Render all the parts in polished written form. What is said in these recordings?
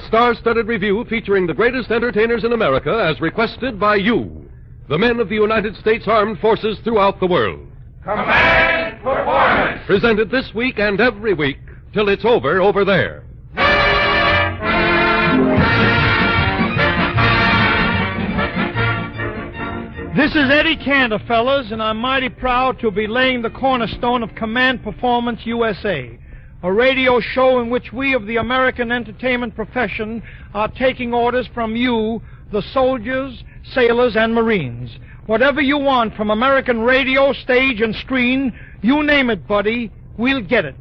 star-studded review featuring the greatest entertainers in America as requested by you, the men of the United States Armed Forces throughout the world. Command Performance! Presented this week and every week till it's over there. This is Eddie Cantor, fellas, and I'm mighty proud to be laying the cornerstone of Command Performance USA, a radio show in which we of the American entertainment profession are taking orders from you, the soldiers, sailors, and Marines. Whatever you want from American radio, stage, and screen, you name it, buddy, we'll get it.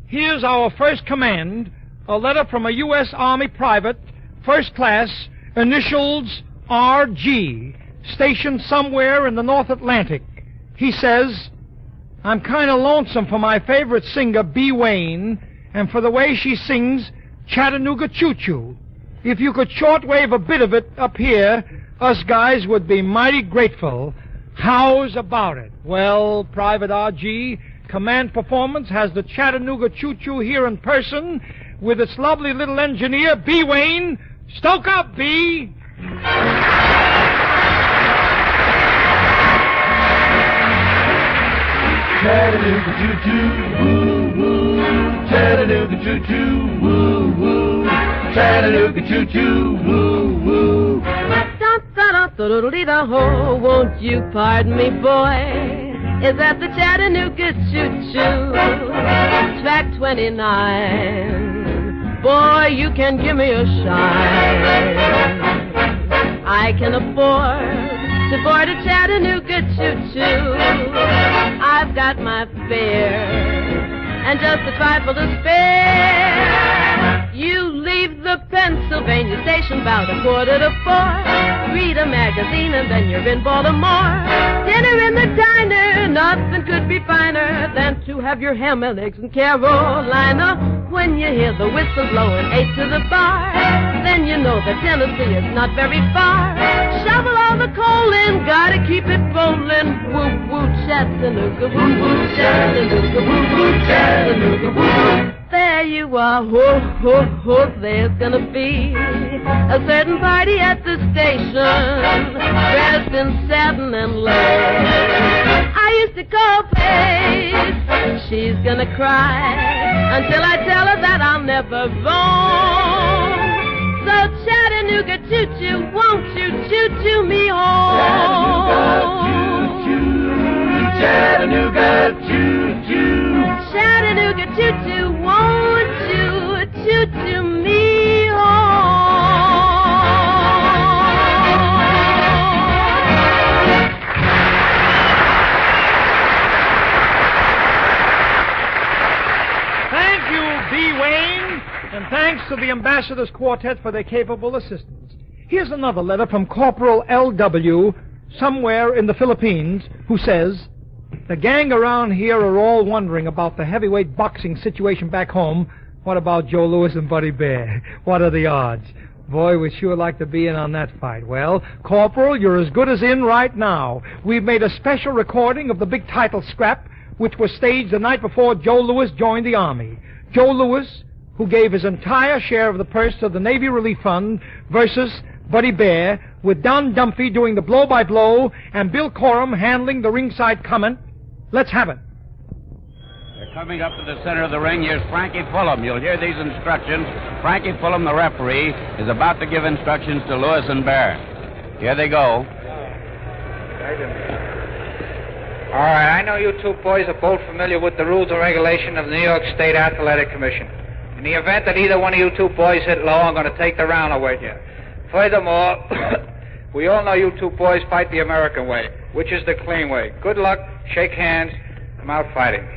Here's our first command, a letter from a U.S. Army private, first class, initials R.G., stationed somewhere in the North Atlantic. He says, I'm kind of lonesome for my favorite singer, B. Wayne, and for the way she sings Chattanooga Choo-Choo. If you could shortwave a bit of it up here, us guys would be mighty grateful. How's about it? Well, Private R.G., Command Performance has the Chattanooga Choo-Choo here in person with its lovely little engineer, B. Wayne. Stoke up, B! Chattanooga choo-choo, woo-woo. Chattanooga choo-choo, woo-woo. Chattanooga choo-choo, woo-woo. Da-da-da-da-da-da-ho, won't you pardon me, boy? Is that the Chattanooga choo-choo? Track 29. Boy, you can give me a shine. I can afford to board a Chattanooga choo-choo. I've got my fare and just a trifle to spare. You leave the Pennsylvania station about 3:45. Read a magazine and then you're in Baltimore. Dinner in the diner, nothing could be finer than to have your ham and eggs in Carolina. When you hear the whistle blowing 8 to the bar, then you know that Tennessee is not very far. Shovel all the coal in, gotta keep it rolling. Woo-woo, Chattanooga, woo-woo, Chattanooga, woo-woo, Chattanooga, woo-woo. There you are, ho-ho-ho, there's gonna be a certain party at the station, dressed in satin and lace. I used to call Paige, she's gonna cry until I tell her that I'll never roam. So Chattanooga choo-choo, won't you choo-choo me home? Chattanooga choo-choo. Chattanooga choo-choo, won't you choo-choo me home? Thank you, B. Wayne, and thanks to the Ambassadors Quartet for their capable assistance. Here's another letter from Corporal L.W., somewhere in the Philippines, who says, the gang around here are all wondering about the heavyweight boxing situation back home. What about Joe Louis and Buddy Bear? What are the odds? Boy, we'd sure like to be in on that fight. Well, Corporal, you're as good as in right now. We've made a special recording of the big title scrap, which was staged the night before Joe Louis joined the Army. Joe Louis, who gave his entire share of the purse to the Navy Relief Fund, versus Buddy Bear, with Don Dumphy doing the blow-by-blow and Bill Coram handling the ringside comment. Let's have it. They're coming up to the center of the ring. Here's Frankie Fulham. You'll hear these instructions. Frankie Fulham, the referee, is about to give instructions to Lewis and Bear. Here they go. All right, I know you two boys are both familiar with the rules and regulation of the New York State Athletic Commission. In the event that either one of you two boys hit low, I'm going to take the round away with you. Furthermore, we all know you two boys fight the American way, which is the clean way. Good luck, shake hands, come out fighting.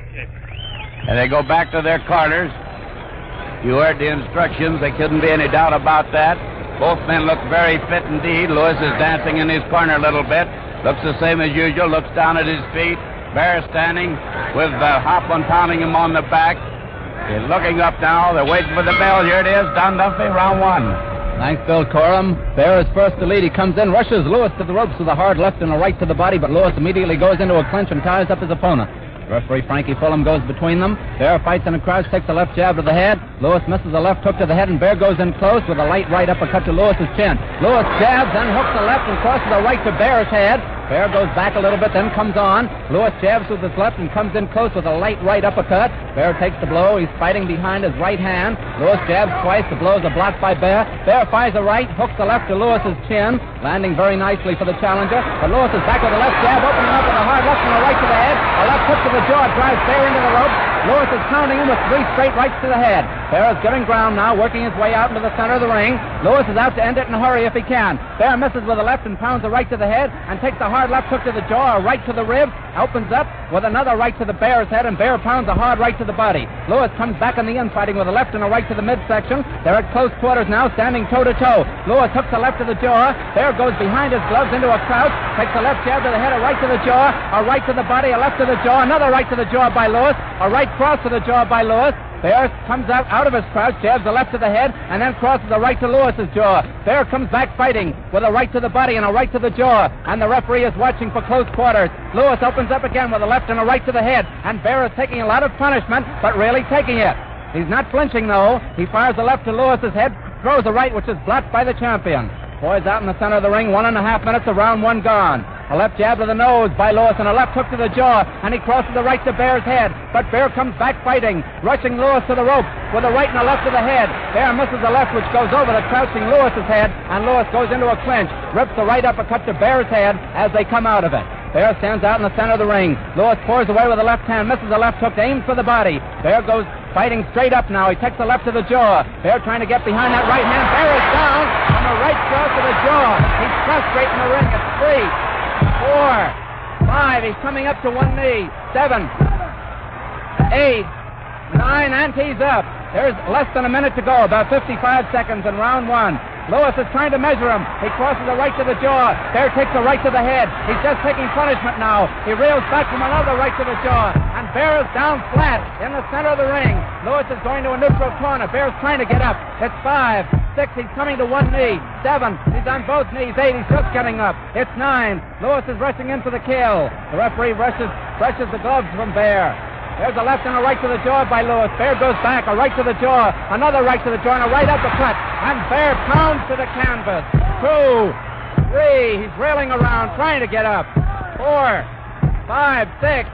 And they go back to their corners. You heard the instructions. There couldn't be any doubt about that. Both men look very fit indeed. Lewis is dancing in his corner a little bit. Looks the same as usual. Looks down at his feet. Bear standing with Hoplin pounding him on the back. He's looking up now. They're waiting for the bell. Here it is. Don Dumphy, round one. Thanks, Bill Coram. Bear is first to lead. He comes in, rushes Lewis to the ropes with a hard left and a right to the body, but Lewis immediately goes into a clinch and ties up his opponent. Referee Frankie Fulham goes between them. Bear fights in a crouch, takes a left jab to the head. Lewis misses a left hook to the head, and Bear goes in close with a light right uppercut to Lewis's chin. Lewis jabs, then hooks the left and crosses the right to Bear's head. Bear goes back a little bit, then comes on. Lewis jabs with his left and comes in close with a light right uppercut. Bear takes the blow. He's fighting behind his right hand. Lewis jabs twice. The blows are blocked by Bear. Bear fires a right, hooks the left to Lewis's chin, landing very nicely for the challenger. But Lewis is back with a left jab, opening up with a hard left and a right to the head. A left hook to the jaw drives Bear into the rope. Lewis is pounding him with 3 straight rights to the head. Bear is getting ground now, working his way out into the center of the ring. Lewis is out to end it in a hurry if he can. Bear misses with a left and pounds a right to the head and takes a hard left hook to the jaw, a right to the rib, opens up with another right to the Bear's head, and Bear pounds a hard right to the body. Lewis comes back in the infighting with a left and a right to the midsection. They're at close quarters now, standing toe-to-toe. Lewis hooks a left to the jaw. Bear goes behind his gloves into a crouch, takes a left jab to the head, a right to the jaw, a right to the body, a left to the jaw, another right to the jaw by Lewis, a right cross to the jaw by Lewis. Bear comes out of his crouch, jabs a left to the head, and then crosses a right to Lewis's jaw. Bear comes back fighting with a right to the body and a right to the jaw, and the referee is watching for close quarters. Lewis opens up again with a left and a right to the head, and Bear is taking a lot of punishment, but really taking it. He's not flinching, though. He fires a left to Lewis's head, throws a right, which is blocked by the champion. Boys out in the center of the ring, 1.5 minutes of round 1 gone. A left jab to the nose by Lewis and a left hook to the jaw, and he crosses the right to Bear's head. But Bear comes back fighting, rushing Lewis to the rope with a right and a left to the head. Bear misses the left, which goes over the crouching Lewis's head, and Lewis goes into a clinch, rips the right uppercut to Bear's head as they come out of it. Bear stands out in the center of the ring. Lewis pours away with the left hand, misses the left hook, aims for the body. Bear goes fighting straight up now. He takes the left to the jaw. Bear trying to get behind that right hand. Bear is down on the right cross to the jaw. He's prostrate in the ring. It's 3, 4, 5. He's coming up to one knee. 7, 8, 9, and he's up. There's less than a minute to go, about 55 seconds in round 1. Lewis is trying to measure him. He crosses a right to the jaw. Bear takes a right to the head. He's just taking punishment now. He reels back from another right to the jaw. And Bear is down flat in the center of the ring. Lewis is going to a neutral corner. Bear's trying to get up. It's 5, 6. He's coming to one knee. 7. He's on both knees. 8. He's just getting up. It's 9. Lewis is rushing in for the kill. The referee brushes the gloves from Bear. There's a left and a right to the jaw by Lewis. Bear goes back, a right to the jaw, another right to the jaw, and a right uppercut. And Bear pounds to the canvas. 2, 3. He's reeling around, trying to get up. 4, 5, 6,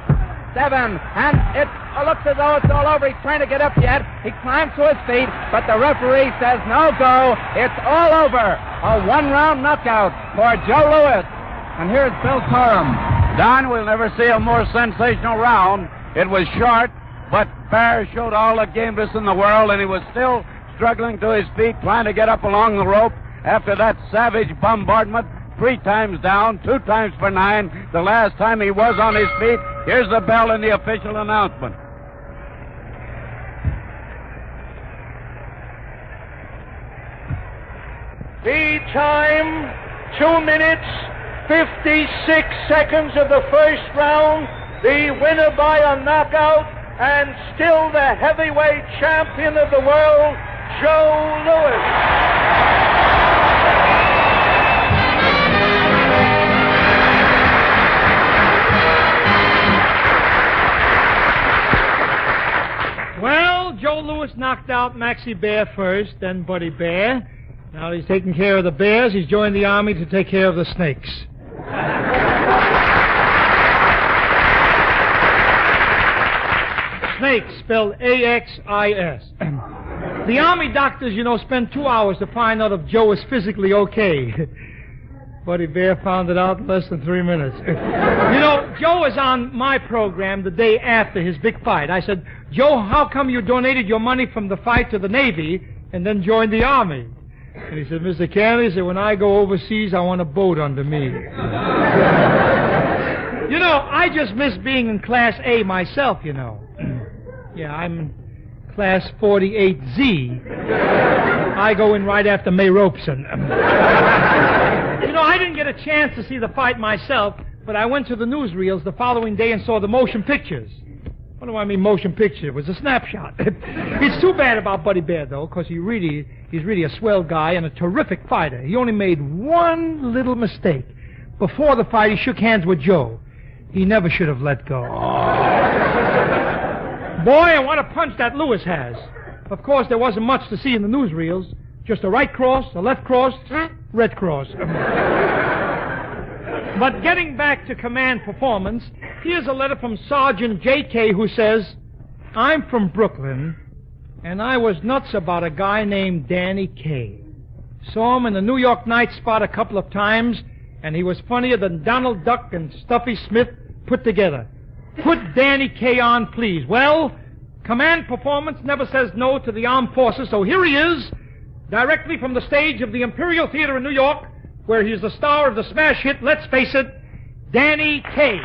7. And it looks as though it's all over. He's trying to get up yet. He climbs to his feet, but the referee says no go. It's all over. A 1-round knockout for Joe Lewis. And here's Bill Coram. Don, we'll never see a more sensational round. It was short, but Bear showed all the gameness in the world, and he was still struggling to his feet, trying to get up along the rope after that savage bombardment. 3 times down, 2 times for 9. The last time he was on his feet. Here's the bell and the official announcement. The time, 2 minutes, 56 seconds of the first round. The winner by a knockout, and still the heavyweight champion of the world, Joe Lewis. Well, Joe Lewis knocked out Maxie Bear first, then Buddy Bear. Now he's taking care of the bears. He's joined the army to take care of the snakes. Snakes, spelled A-X-I-S. The army doctors, spend 2 hours to find out if Joe is physically okay. Buddy Bear found it out in less than 3 minutes. Joe was on my program the day after his big fight. I said, Joe, how come you donated your money from the fight to the Navy and then joined the Army? And he said, Mr. Cantor, he said, when I go overseas, I want a boat under me. I just miss being in Class A myself, Yeah, I'm in Class 48Z. I go in right after May Robeson. I didn't get a chance to see the fight myself, but I went to the newsreels the following day and saw the motion pictures. What do I mean motion picture? It was a snapshot. It's too bad about Buddy Bear, though, because he's really a swell guy and a terrific fighter. He only made one little mistake. Before the fight, he shook hands with Joe. He never should have let go. Boy, I want to punch that Lewis has. Of course, there wasn't much to see in the newsreels. Just a right cross, a left cross, red cross. But getting back to command performance, here's a letter from Sergeant J.K. who says, I'm from Brooklyn, and I was nuts about a guy named Danny Kaye. Saw him in the New York Night Spot a couple of times, and he was funnier than Donald Duck and Stuffy Smith put together. Put Danny Kaye on, please. Well, command performance never says no to the armed forces, so here he is, directly from the stage of the Imperial Theater in New York, where he's the star of the smash hit, let's face it, Danny Kaye.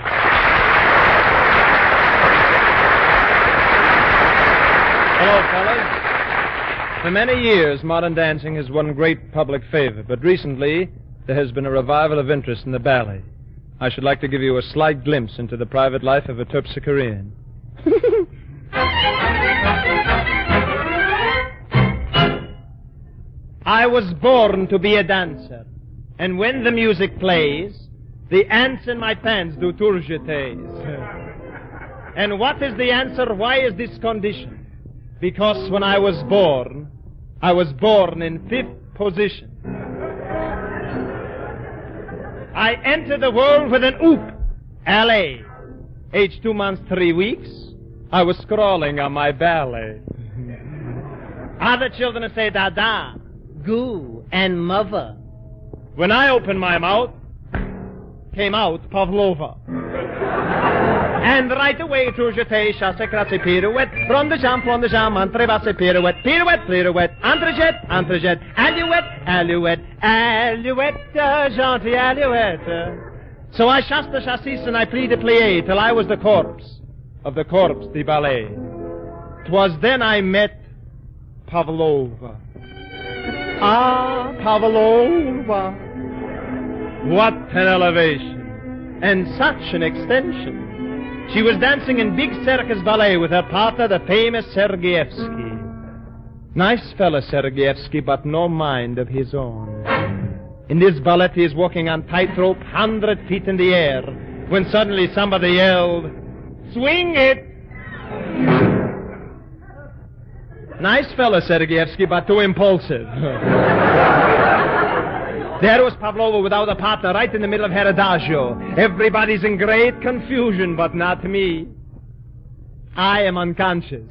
Hello, fellas. For many years, modern dancing has won great public favor, but recently there has been a revival of interest in the ballet. I should like to give you a slight glimpse into the private life of a Terpsichorean. I was born to be a dancer, and when the music plays, the ants in my pants do tour jetés. And what is the answer? Why is this condition? Because when I was born in fifth position. I entered the world with an oop, L.A. Age 2 months, 3 weeks, I was crawling on my ballet. Other children say dada, goo, and mother. When I opened my mouth, came out Pavlova. And right away, tour jeté, chasse, crasse, pirouette, front de jambe, entre basse, pirouette, pirouette, pirouette, entrejet, entrejet, alouette, alouette, alouette, gentil alouette. So I chassed the chassis and I plied the plié till I was the corpse of the corpse de ballet. 'Twas then I met Pavlova. Ah, Pavlova. What an elevation and such an extension. She was dancing in big circus ballet with her partner, the famous Sergeyevsky. Nice fella, Sergeyevsky, but no mind of his own. In this ballet, he is walking on tightrope 100 feet in the air, when suddenly somebody yelled, "Swing it!" Nice fella, Sergeyevsky, but too impulsive. There was Pavlova without a partner right in the middle of her adagio. Everybody's in great confusion, but not me. I am unconscious.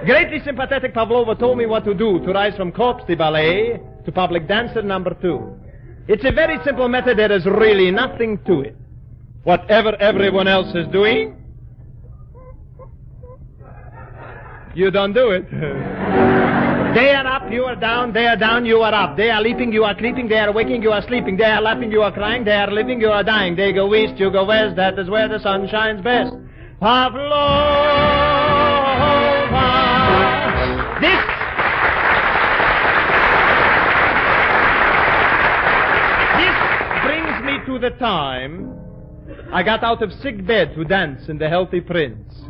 Greatly sympathetic Pavlova told me what to do to rise from corpse de ballet to public dancer number 2. It's a very simple method. There is really nothing to it. Whatever everyone else is doing, you don't do it. They are up, you are down, they are down, you are up. They are leaping, you are creeping, they are waking, you are sleeping. They are laughing, you are crying, they are living, you are dying. They go east, you go west, that is where the sun shines best. Pavlova. This brings me to the time I got out of sick bed to dance in the Healthy Prince.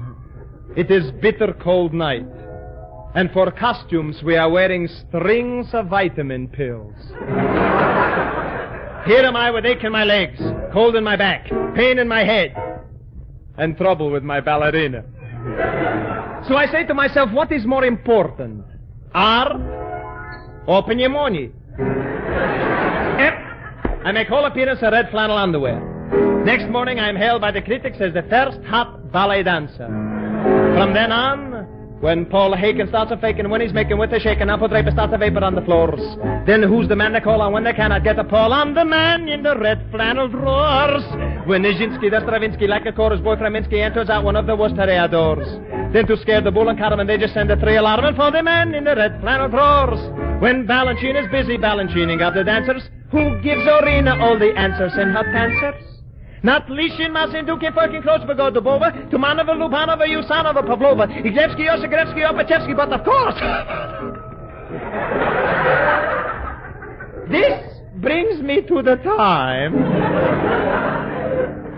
It is bitter cold night. And for costumes, we are wearing strings of vitamin pills. Here am I with ache in my legs, cold in my back, pain in my head, and trouble with my ballerina. So I say to myself, what is more important, art or pneumonia? I make whole appearance in red flannel underwear. Next morning, I am hailed by the critics as the first hot ballet dancer. From then on, when Paul Haken starts a faking, when he's making with a shaking, Apple Draper starts a vapor on the floors. Then who's the man they call on when they cannot get a Paul? I'm the man in the red flannel drawers. When Nijinsky, the Stravinsky, like a chorus boy from Minsky, enters out one of the worst toreadors. Then to scare the bull and Carmen, they just send a 3-alarm for the man in the red flannel drawers. When Balanchine is busy balanchining up the dancers, who gives Orina all the answers in her dancers? Not Lishin, Masinduki, fucking Klosbego, Dubova, Tumanova, Lubanova, Yusanova, Pavlova, Iglevsky, Yosigrevsky, Opachevsky, but of course. This brings me to the time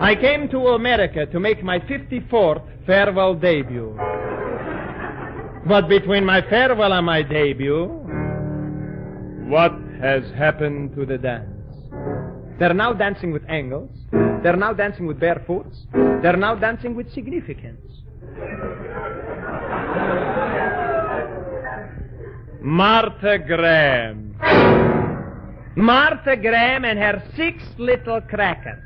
I came to America to make my 54th farewell debut. But between my farewell and my debut, what has happened to the dance? They're now dancing with angles. They're now dancing with bare foot. They're now dancing with significance. Martha Graham. Martha Graham and her 6 little crackers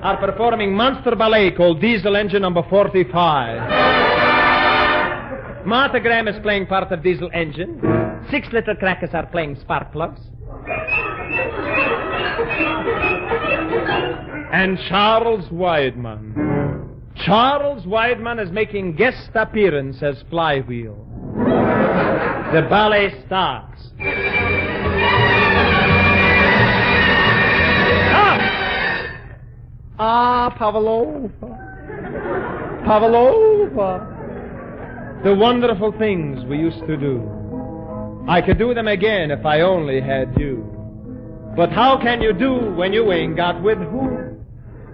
are performing monster ballet called Diesel Engine number 45. Martha Graham is playing part of Diesel Engine. 6 little crackers are playing spark plugs. And Charles Weidman. Charles Weidman is making guest appearance as Flywheel. The ballet starts. Pavlova. Pavlova. The wonderful things we used to do. I could do them again if I only had you. But how can you do when you ain't got with who?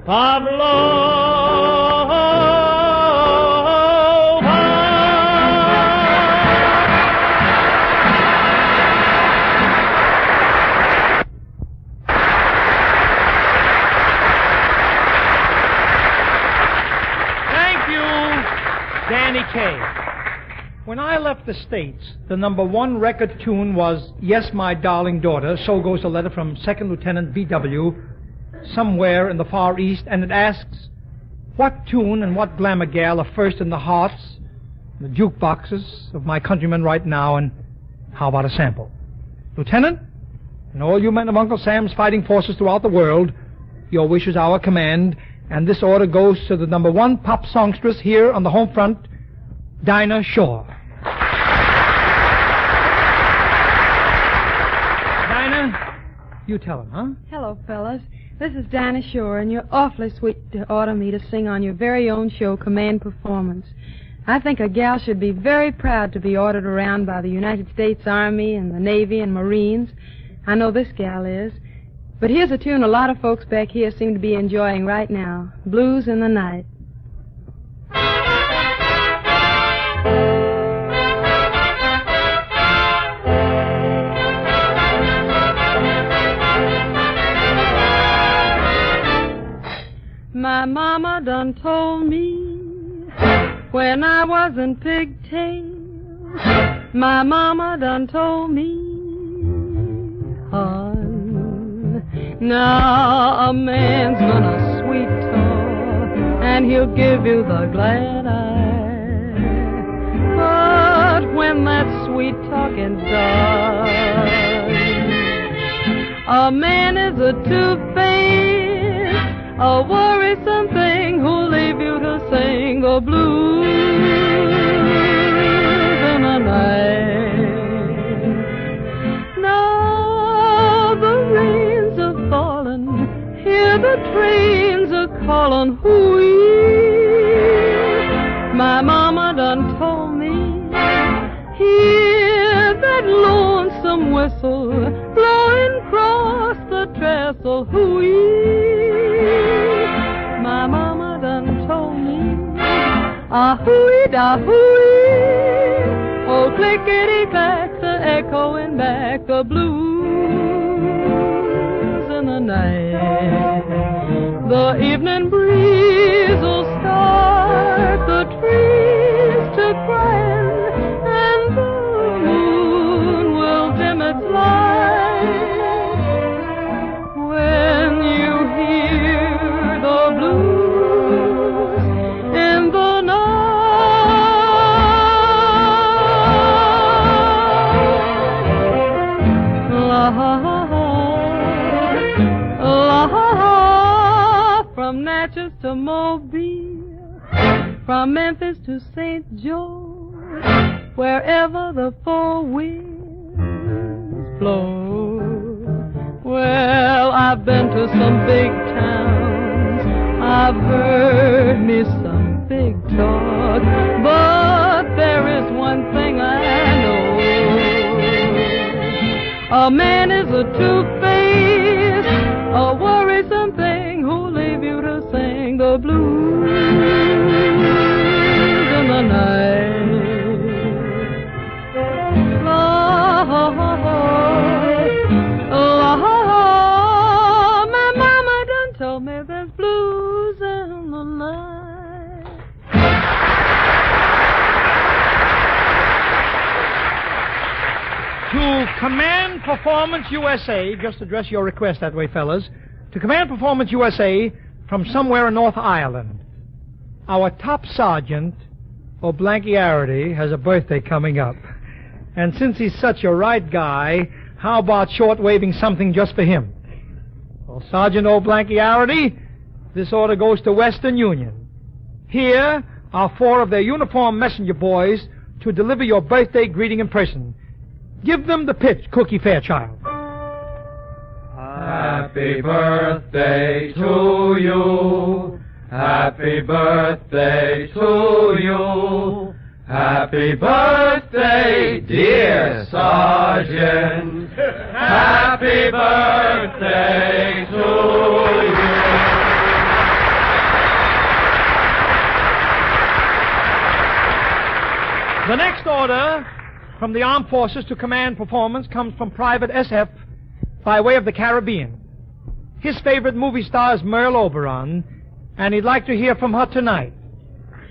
Pavlova. Danny Kaye. When I left the States, the number 1 record tune was Yes, My Darling Daughter. So goes a letter from Second Lieutenant B.W. somewhere in the Far East, and it asks, what tune and what glamour gal are first in the hearts, the jukeboxes of my countrymen right now, and how about a sample? Lieutenant, and all you men of Uncle Sam's fighting forces throughout the world, your wish is our command. And this order goes to the number 1 pop songstress here on the home front, Dinah Shore. Dinah, you tell him, huh? Hello, fellas. This is Dinah Shore, and you're awfully sweet to order me to sing on your very own show, Command Performance. I think a gal should be very proud to be ordered around by the United States Army and the Navy and Marines. I know this gal is. But here's a tune a lot of folks back here seem to be enjoying right now. Blues in the Night. My mama done told me when I was in pigtails. My mama done told me, now a man's gonna sweet talk, and he'll give you the glad eye. But when that sweet talking's done, a man is a two-faced, a worrisome thing who'll leave you to sing the blues in the night. Now the rains are falling, hear the trains are calling, hoo-wee. My mama done told me, hear that lonesome whistle blowing across the trestle, hoo-wee. My mama done told me, ah-hoo-wee-da-hoo-wee. Oh, clickety-clack, the echoing back, the blues in the night. The evening breeze will start the trees to crying, and the moon will dim its light. When you hear the blues in the night. From Natchez to Mobile, from Memphis to St. George, wherever the four winds blow. Well, I've been to some big towns, I've heard me some big talk, but there is one thing I know. A man is a two-faced, a worrisome thing who'll leave you to sing the blues in the night. La, la, my mama Command Performance USA, just address your request that way, fellas. To Command Performance USA from somewhere in North Ireland. Our top sergeant, O'Blankiarity, has a birthday coming up. And since he's such a right guy, how about short-waving something just for him? Well, Sergeant O'Blankiarity, this order goes to Western Union. Here are 4 of their uniformed messenger boys to deliver your birthday greeting in person. Give them the pitch, Cookie Fairchild. Happy birthday to you. Happy birthday to you. Happy birthday, dear Sergeant. Happy birthday to you. The next order from the Armed Forces to Command Performance comes from Private SF by way of the Caribbean. His favorite movie star is Merle Oberon, and he'd like to hear from her tonight.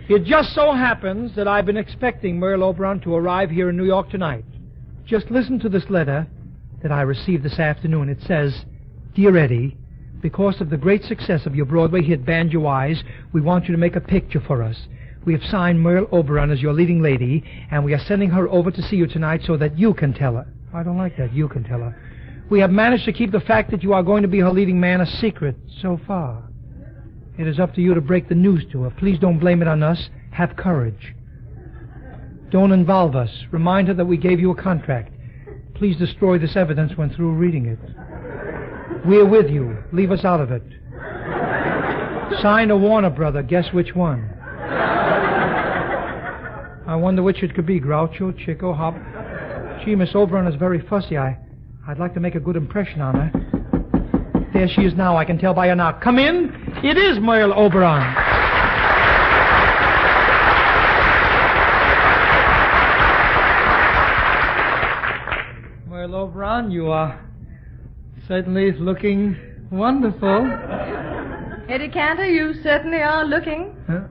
It just so happens that I've been expecting Merle Oberon to arrive here in New York tonight. Just listen to this letter that I received this afternoon. It says, Dear Eddie, because of the great success of your Broadway hit Banjo Eyes, we want you to make a picture for us. We have signed Merle Oberon as your leading lady, and we are sending her over to see you tonight so that you can tell her. I don't like that, you can tell her. We have managed to keep the fact that you are going to be her leading man a secret so far. It is up to you to break the news to her. Please don't blame it on us. Have courage. Don't involve us. Remind her that we gave you a contract. Please destroy this evidence when through reading it. We're with you. Leave us out of it. Signed a Warner brother. Guess which one? I wonder which it could be. Groucho, Chico, Hop. Gee, Miss Oberon is very fussy. I'd like to make a good impression on her. There she is now. I can tell by her knock. Come in. It is Merle Oberon. Merle Oberon, you are certainly looking wonderful. Eddie Cantor, you certainly are looking. Huh?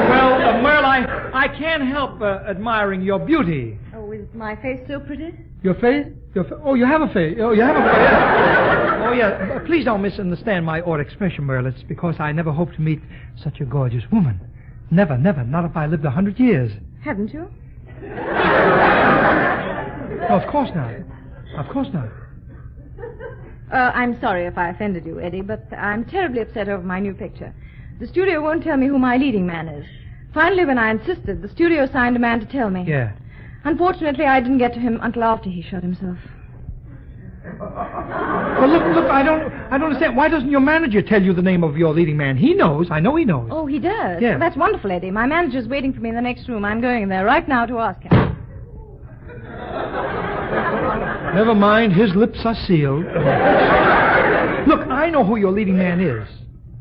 Well, Merle, I can't help admiring your beauty. Oh, is my face so pretty? Your face? Oh, you have a face. Oh, you have a face. Oh, yeah. Please don't misunderstand my odd expression, Merle. It's because I never hoped to meet such a gorgeous woman. Never, never. Not if I lived 100 years. Haven't you? No, of course not. Of course not. I'm sorry if I offended you, Eddie, but I'm terribly upset over my new picture. The studio won't tell me who my leading man is. Finally, when I insisted, the studio assigned a man to tell me. Yeah. Unfortunately, I didn't get to him until after he shot himself. Well, look, I don't understand. Why doesn't your manager tell you the name of your leading man? He knows. I know he knows. Oh, he does? Yeah. Well, that's wonderful, Eddie. My manager's waiting for me in the next room. I'm going in there right now to ask him. Never mind. His lips are sealed. Look, I know who your leading man is.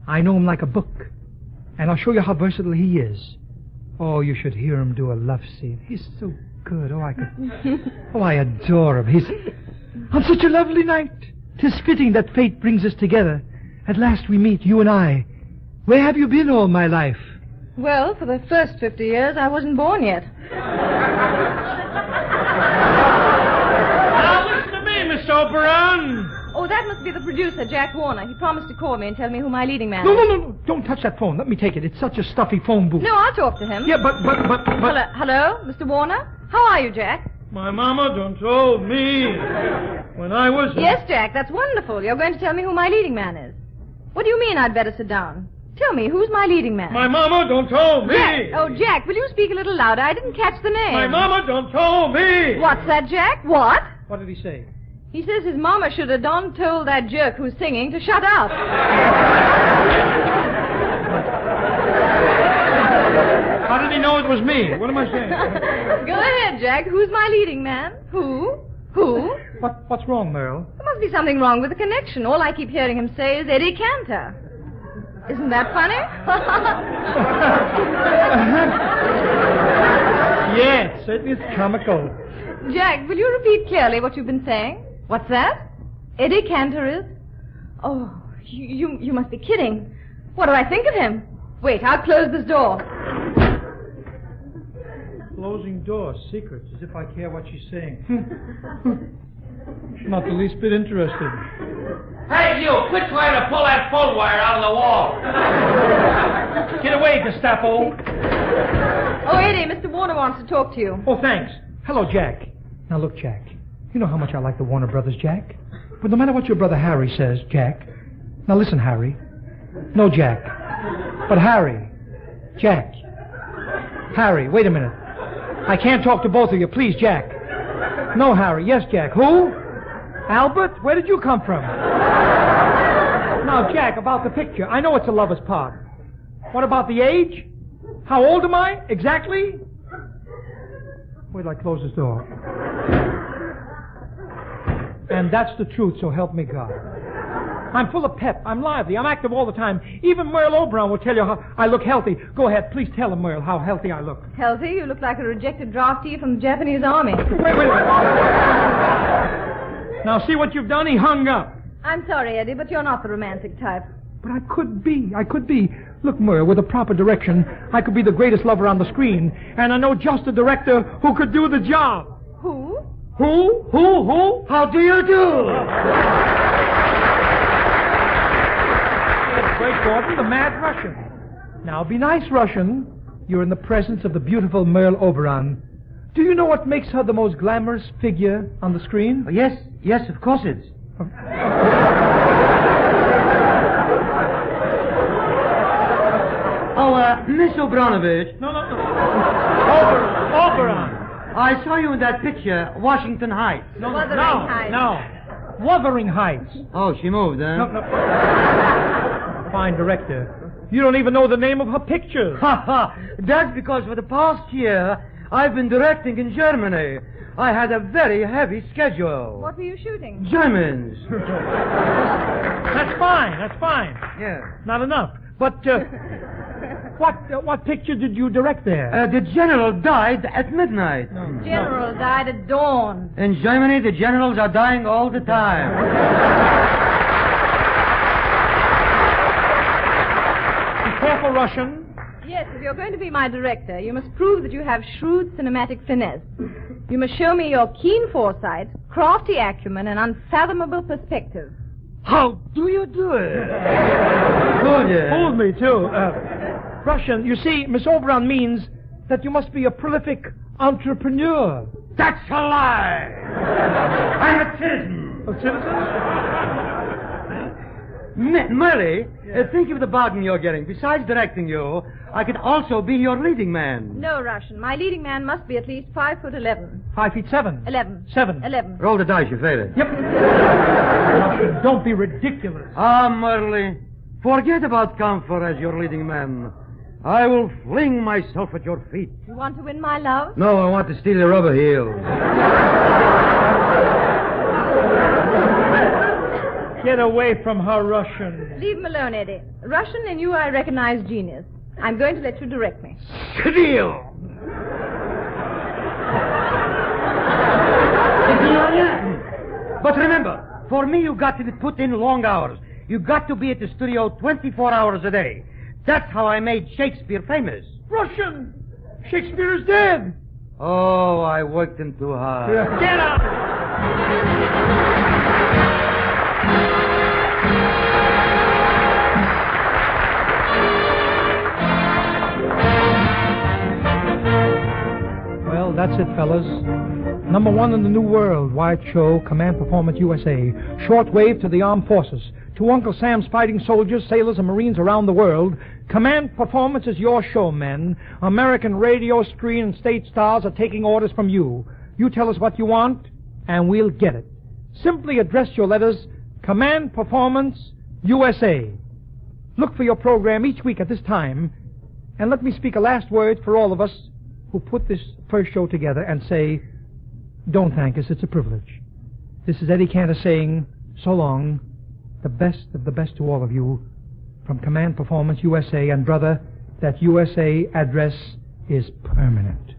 I know him like a book. And I'll show you how versatile he is. Oh, you should hear him do a love scene. He's so good. I adore him. He's on such a lovely night. 'Tis fitting that fate brings us together. At last we meet, you and I. Where have you been all my life? Well, for the first 50 years, I wasn't born yet. Now listen to me, Miss Oberon. Oh, that must be the producer, Jack Warner. He promised to call me and tell me who my leading man No, is. no. Don't touch that phone. Let me take it. It's such a stuffy phone booth. No, I'll talk to him. Yeah, but... Hello, Mr. Warner? How are you, Jack? My mama done told me when I was... Yes, Jack, that's wonderful. You're going to tell me who my leading man is. What do you mean I'd better sit down? Tell me, who's my leading man? My mama done told me. Jack. Oh, Jack, will you speak a little louder? I didn't catch the name. My mama done told me. What's that, Jack? What? What did he say? He says his mama should have done told that jerk who's singing to shut up. How did he know it was me? What am I saying? Go ahead, Jack. Who's my leading man? Who? What's wrong, Merle? There must be something wrong with the connection. All I keep hearing him say is Eddie Cantor. Isn't that funny? Yes, it is comical. Jack, will you repeat clearly what you've been saying? What's that? Eddie Cantor is? Oh, you must be kidding. What do I think of him? Wait, I'll close this door. Closing door, secrets, as if I care what she's saying. Not the least bit interested. Hey, you! Quit trying to pull that phone wire out of the wall. Get away, Gestapo. Oh, Eddie, Mr. Warner wants to talk to you. Oh, thanks. Hello, Jack. Now, look, Jack. You know how much I like the Warner Brothers, Jack. But no matter what your brother Harry says, Jack. Now, listen, Harry. No, Jack. But Harry. Jack. Harry, wait a minute. I can't talk to both of you. Please, Jack. No, Harry. Yes, Jack. Who? Albert? Where did you come from? Now, Jack, about the picture. I know it's a lover's part. What about the age? How old am I? Exactly? Wait till I close this door. And that's the truth, so help me God. I'm full of pep. I'm lively. I'm active all the time. Even Merle Oberon will tell you how I look healthy. Go ahead. Please tell him, Merle, how healthy I look. Healthy? You look like a rejected draftee from the Japanese army. Wait. Now, see what you've done? He hung up. I'm sorry, Eddie, but you're not the romantic type. But I could be. Look, Merle, with the proper direction, I could be the greatest lover on the screen. And I know just a director who could do the job. Who? Who? How do you do? Great Gordon, the mad Russian. Now, be nice, Russian. You're in the presence of the beautiful Merle Oberon. Do you know what makes her the most glamorous figure on the screen? Yes, of course it's. Miss Obranovich. No. Oberon. I saw you in that picture, Washington Heights. No. Wuthering Heights. Oh, she moved, huh? No. Fine director. You don't even know the name of her pictures. That's because for the past year, I've been directing in Germany. I had a very heavy schedule. What were you shooting? Germans. That's fine. Yeah. Not enough. But, what picture did you direct there? The general died at midnight. General died at dawn. In Germany, the generals are dying all the time. Be careful, Russian. Yes, if you're going to be my director, you must prove that you have shrewd cinematic finesse. You must show me your keen foresight, crafty acumen, and unfathomable perspective. How do you do it? Good. Hold me, too. Russian, you see, Miss Oberon means that you must be a prolific entrepreneur. That's a lie! I'm a citizen. A citizen? Merle, think of the bargain you're getting. Besides directing you, I could also be your leading man. No, Russian. My leading man must be at least 5'11". 5'7". 11. 7. 11. Roll the dice, you fail it. Yep. Russian, don't be ridiculous. Merle, forget about Cantor as your leading man. I will fling myself at your feet. You want to win my love? No, I want to steal your rubber heels. Get away from her, Russian. Leave him alone, Eddie. Russian, in you I recognize genius. I'm going to let you direct me. Steal! But remember, for me you got to put in long hours. You got to be at the studio 24 hours a day. That's how I made Shakespeare famous. Russian! Shakespeare is dead! Oh, I worked him too hard. Get out! Well, that's it, fellas. Number one in the New World Wide Show, Command Performance USA. Shortwave to the armed forces. To Uncle Sam's fighting soldiers, sailors, and Marines around the world, Command Performance is your show, men. American radio, screen, and state stars are taking orders from you. You tell us what you want, and we'll get it. Simply address your letters, Command Performance USA. Look for your program each week at this time, and let me speak a last word for all of us who put this first show together and say, don't thank us, it's a privilege. This is Eddie Cantor saying, so long, the best of the best to all of you from Command Performance USA, and brother, that USA address is permanent.